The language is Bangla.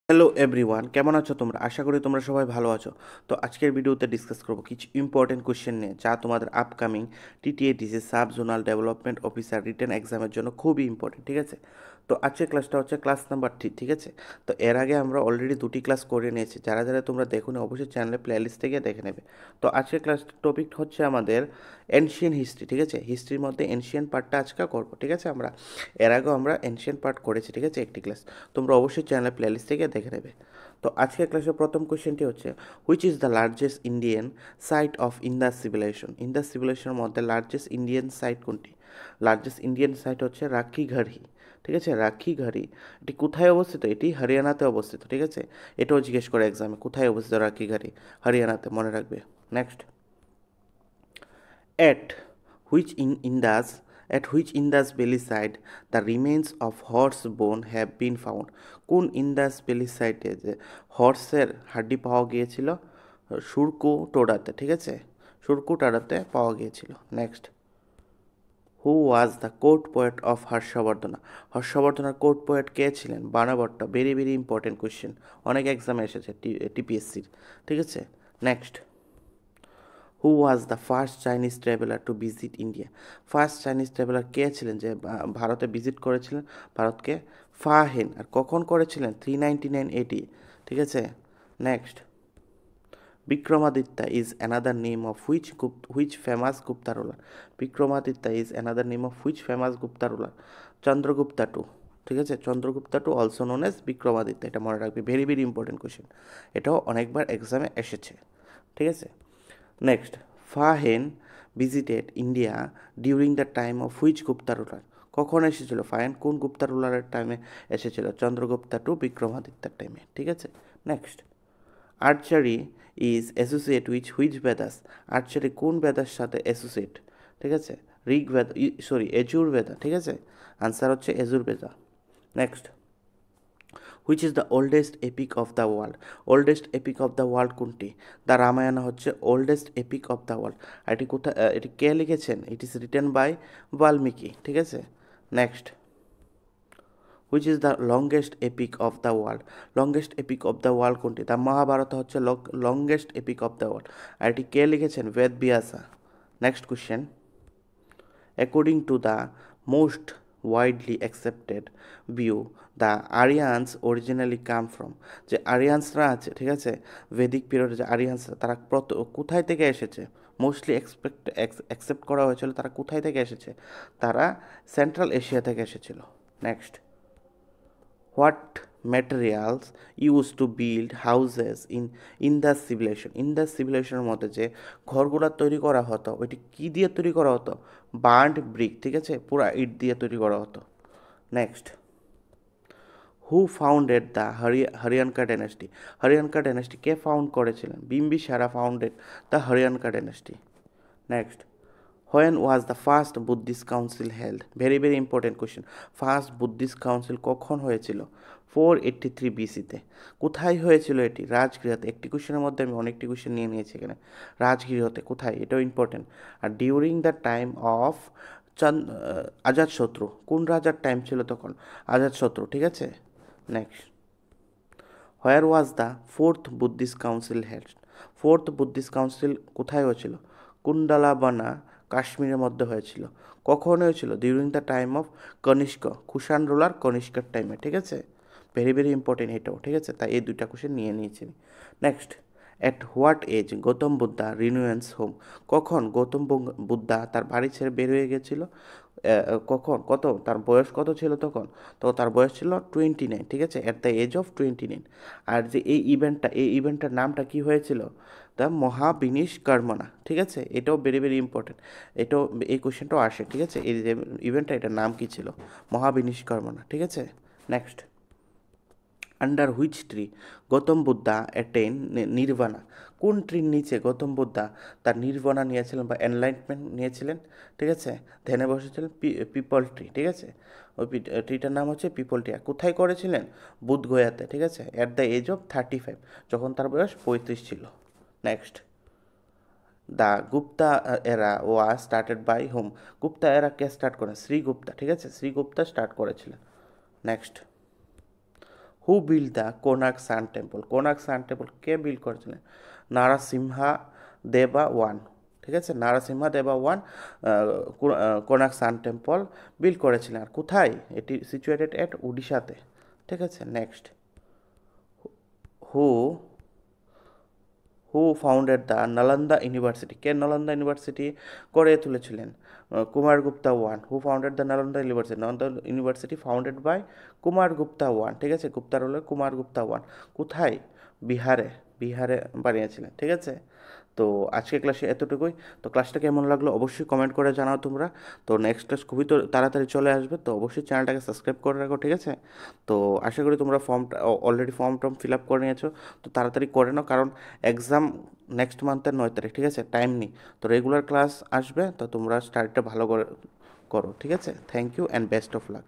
হ্যালো এভরিওয়ান, কেমন আছো তোমরা? আশা করি তোমরা সবাই ভালো আছো। তো আজকের ভিডিওতে ডিসকাস করবো কিছু ইম্পর্টেন্ট কোশ্চেন নিয়ে, যা তোমাদের upcoming TTATC sub zonal development officer written এক্সামের জন্য খুবই ইম্পর্টেন্ট, ঠিক আছে? তো আজকের ক্লাসটা হচ্ছে ক্লাস নাম্বার 3, ঠিক আছে? তো এর আগে আমরা অলরেডি দুটি ক্লাস করে নিয়েছি। যারা যারা তোমরা দেখো না, অবশ্যই চ্যানেলে প্লেলিস্ট থেকে দেখে নেবে। তো আজকের ক্লাস টপিক হচ্ছে আমাদের এনশিয়ান হিস্ট্রি, ঠিক আছে? হিস্ট্রির মধ্যে এনশিয়ান পার্টটা আজকে করবো, ঠিক আছে? আমরা এর আগেও আমরা এনশিয়ান পার্ট করেছি, ঠিক আছে? একটি ক্লাস তোমরা অবশ্যই চ্যানেলে প্লেলিস্ট থেকে দেখে নেবে। তো আজকের ক্লাসের প্রথম কোয়েশ্চেনটি হচ্ছে, which is the largest Indian site of Indus civilization? Indus সিভিলাইজেশনের মধ্যে লার্জেস্ট ইন্ডিয়ান সাইট কোনটি? লার্জেস্ট ইন্ডিয়ান সাইট হচ্ছে রাখিঘাড়ি, ঠিক আছে? রাখিঘাড়ি এটি কোথায় অবস্থিত? এটি হরিয়ানাতে অবস্থিত, ঠিক আছে? এটাও জিজ্ঞেস করে এক্সামে, কোথায় অবস্থিত রাখিঘাড়ি? হরিয়ানাতে, মনে রাখবে। Next, at which in Indus at which Indus valley site the remains of horse bone have been found? কোন ইন্দাস ভ্যালি সাইটে যে হর্সের হাড্ডি পাওয়া গিয়েছিল? সুরকু টোডাতে, ঠিক আছে? সুরকু টোডাতে পাওয়া গিয়েছিল। Next, who was the court poet of Harshavardhana? হর্ষবর্ধনার কোর্ট পোয়েট কে ছিলেন? Banabhatta. Very very important question, অনেক এক্সামে এসেছে টিপিএসসির, ঠিক আছে? Next, who was the first Chinese traveller to visit India? First Chinese traveller কে ছিলেন যে ভারতে ভিজিট করেছিলেন ভারতকে? ফা হেন। আর কখন করেছিলেন? 399 AD, ঠিক আছে? Next, Vikramaditya is another name of which famous Gupta ruler? Vikramaditya is another name of which famous Gupta ruler? Chandragupta two, ঠিক আছে? Chandragupta two also known as Vikramaditya. এটা মনে রাখবি, ভেরি ভেরি ইম্পর্টেন্ট কোয়েশ্চেন, এটাও অনেকবার এক্সামে এসেছে, ঠিক আছে? Next, Fahien visited India during the time of which Gupta ruler? কখন এসেছিল ফাহেন? কোন গুপ্তা রুলারের টাইমে এসেছিল? চন্দ্রগুপ্তা টু বিক্রমাদিত্যের টাইমে, ঠিক আছে? Next, archery is associate which which Vedas? Archery কোন বেদার সাথে অ্যাসোসিয়েট? ঠিক আছে? ঋগ বেদ, সরি এজুর বেদা, ঠিক আছে? আনসার হচ্ছে Yajur Veda. Next, which is the oldest epic of the world? Oldest epic of the world কোনটি? দ্য রামায়ণ হচ্ছে oldest epic of the world. আর এটি কোথায়, এটি কে লিখেছেন? It is written by Valmiki, ঠিক আছে? Next, which is the longest epic of the world? Longest epic of the world কোনটি? দ্য মহাভারত হচ্ছে longest epic of the world. আর এটি কে লিখেছেন? Ved Vyasa. Next question, according to the most widely accepted view the Aryans originally come from? যে আরিয়ানসরা আছে, ঠিক আছে, ভেদিক পিরিয়ডে যে আরিয়ানসরা, তারা কোথায় থেকে এসেছে? মোস্টলি অ্যাকসেপ্ট করা হয়েছিল, তারা কোথায় থেকে এসেছে? তারা সেন্ট্রাল এশিয়া থেকে এসেছিল। Next, what materials use to build houses Indus civilization? Indus সিভিলাইজেশনের মধ্যে যে ঘরগুলো তৈরি করা হতো, ওইটি কী দিয়ে তৈরি করা হতো? বার্ন্ড ব্রিক, ঠিক আছে? পুরা ইট দিয়ে তৈরি করা হতো। Next, who founded the Haryanka dynasty? Haryanka dynasty কে ফাউন্ড করেছিলেন? Bimbisara founded the Haryanka dynasty. Next, when was the first Buddhist council held? Very very important question, first Buddhist council কখন হয়েছিল? 483 BC-তে। কোথায় হয়েছিল এটি? রাজগৃহতে। একটি কোয়েশ্চেনের মধ্যে আমি অনেকটি কোয়েশ্চেন নিয়ে নিয়েছি এখানে। রাজগৃহতে কোথায়? এটাও ইম্পর্টেন্ট। আর during the time of Ajatashatru, কোন রাজার টাইম ছিল তখন? আজাতশত্রু, ঠিক আছে? Next, where was the fourth Buddhist council held? Fourth Buddhist council কোথায় হয়েছিল? কুন্ডালাবানা, কাশ্মীরের মধ্যে হয়েছিল। কখন হয়েছিল? During the time of Kanishka, Kushan ruler কনিষ্কের টাইমে, ঠিক আছে? ভেরি ভেরি ইম্পর্টেন্ট এটাও, ঠিক আছে? তাই এই দুইটা কোশ্চেন নিয়ে নিয়েছি। Next, at what age Gautama Buddha renounce home? কখন গৌতম বুদ্ধা তার বাড়ি ছেড়ে বের হয়ে গেছিল? কখন, কত তার বয়স কত ছিল তখন? তো তার বয়স ছিল 29, ঠিক আছে? At the age of 29। আর যে এই ইভেন্টটার নামটা কি হয়েছিল? দ্য মহাবিনিষ্কর্মণা, ঠিক আছে? এটাও ভেরি ভেরি ইম্পর্টেন্ট, এটাও এই কোশ্চেনটাও আসে, ঠিক আছে? এই যে ইভেন্টটা, এটার নাম কি ছিল? মহাবিনিষ্কর্মণা, ঠিক আছে? Next, under which tree Gautama Buddha attain nirvana? কোন ট্রির নিচে গৌতম বুদ্ধা তার নির্বাণা নিয়েছিলেন বা এনলাইটমেন্ট নিয়েছিলেন, ঠিক আছে? ধ্যানে বসেছিলেন? পিপল ট্রি, ঠিক আছে? ওই ট্রিটার নাম হচ্ছে পিপল ট্রি। আর কোথায় করেছিলেন? বুধগয়াতে, ঠিক আছে? অ্যাট দ্য এজ অফ 35, যখন তার বয়স 35 ছিল। Next, the Gupta era was started by whom? Gupta era কে স্টার্ট করেন? শ্রীগুপ্তা, ঠিক আছে? শ্রীগুপ্তা স্টার্ট করেছিলেন। Next, who build the Konark sun temple? Konark sun temple কে বিল্ড করেছিলেন? নারাসিমহা দেবা ওয়ান। ঠিক আছে, Narasimha Deva one Konark sun temple build করেছিলেন। আর কোথায়? এটি সিচুয়েটেড এট উড়িষ্যাতে। ঠিক আছে, next, who who founded the Nalanda university? কে নালন্দা ইউনিভার্সিটি করে তুলেছিলেন? Kumar Gupta one. Who founded the Nalanda university? Nalanda university founded by Kumar Gupta one. ঠিক আছে, গুপ্তার হলো কুমার গুপ্তা ওয়ান। কোথায়? বিহারে। বিহারে বানিয়েছিলেন। ঠিক আছে, তো আজকে ক্লাসে এতটুকুই। তো ক্লাসটা কেমন লাগলো অবশ্যই কমেন্ট করে জানাও তোমরা। তো নেক্সট ক্লাস খুবই তো তাড়াতাড়ি চলে আসবে, তো অবশ্যই চ্যানেলটাকে সাবস্ক্রাইব করে রাখো। ঠিক আছে, তো আশা করি তোমরা ফর্মটা অলরেডি ফর্ম ফিল আপ করে নিয়েছো, তো তাড়াতাড়ি করে নাও, কারণ এক্সাম নেক্সট মান্থের 9 তারিখ। ঠিক আছে, টাইম নেই, তো রেগুলার ক্লাস আসবে, তো তোমরা স্টাডিটা ভালো করে করো। ঠিক আছে, thank you and best of lakh.